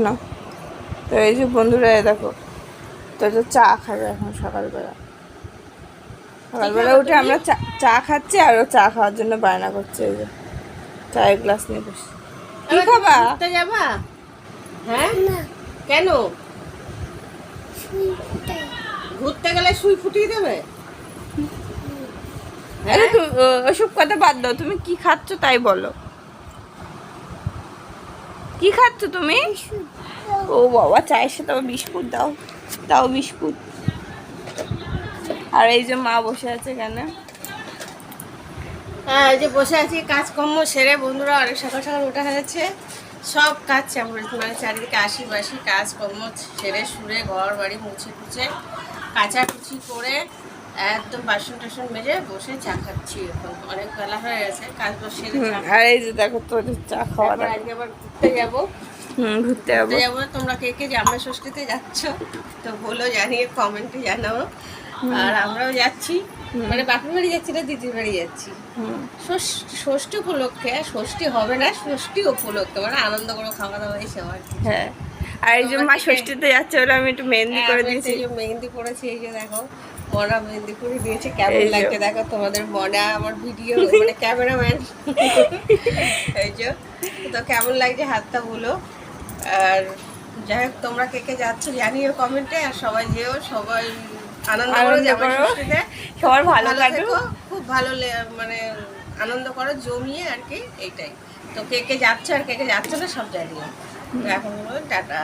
না। তো এই যে বন্ধুরা দেখো, তো চা খাবে এখন সকালবেলা উঠে আমরা চা খাচ্ছি, আর ও চা খাওয়ার জন্য বায়না করছে। এই যে চায়ের গ্লাস নিয়ে বসে। কি খাবা? যাবা? হ্যাঁ, কেন? ঘুরতে গেলে সুই ফুটিয়ে দেবে? আরে তুমি ওসব কথা বাদ দাও, তুমি কি খাচ্ছ তাই বলো। কি খাচ্ছ তুমি? ও বাবা, চায়ের সাথে বিস্কুট দাও, দাও বিস্কুট। আর এই যে মা বসে আছে কেন? হ্যাঁ, এই যে বসে আছি কাজকর্ম সেরে। বন্ধুরা অনেক সকাল সকাল ওঠা হয়েছে, সব কাজ মানে চারিদিকে আশিবাসি কাজকর্ম সেরে সুরে ঘর বাড়ি মুছে টুছে কাচাকুচি করে একদম বাসন টাসন মেজে বসে চা খাচ্ছি। এখন অনেক বেলা হয়ে গেছে, কাজ সেরে আর এই যে দেখো তোর চা খাওয়া। আজকে আবার ঘুরতে যাবো। ঘুরতে যাবো। তোমরা কে কে জামাই ষষ্ঠীতে যাচ্ছ তো বলো, জানিয়ে কমেন্টে জানাও। আর আমরাও যাচ্ছি, মানে বাপের বাড়ি যাচ্ছি না, দিদির বাড়ি যাচ্ছি ষষ্ঠী উপলক্ষে। ষষ্ঠী হবে না, ষষ্ঠী উপলক্ষে, মানে আনন্দ করে খাওয়া দাওয়া এই সব আর কি। হ্যাঁ, আর এই যে মা ষষ্ঠীতে যাচ্ছে বলে আমি একটু মেহেন্দি করে দিয়েছি। মেহেন্দি করেছি, এই যে দেখো মনা মেহেন্দি করে দিয়েছে। কেমন লাগছে দেখো তোমাদের মনা, আমার ভিডিও মানে ক্যামেরাম্যান। এই যে তো কেমন লাগছে হাতটা বলো। আর যাই হোক, তোমরা কে কে যাচ্ছ জানিও কমেন্টে। আর সবাই যেও, সবাই আনন্দ করো, সবার ভালো কাটুক, খুব ভালো মানে আনন্দ করো জমিয়ে আর কি, এইটাই। তো কে কে যাচ্ছে আর কে কে যাচ্ছে না সব জানিও। এখন টাটা।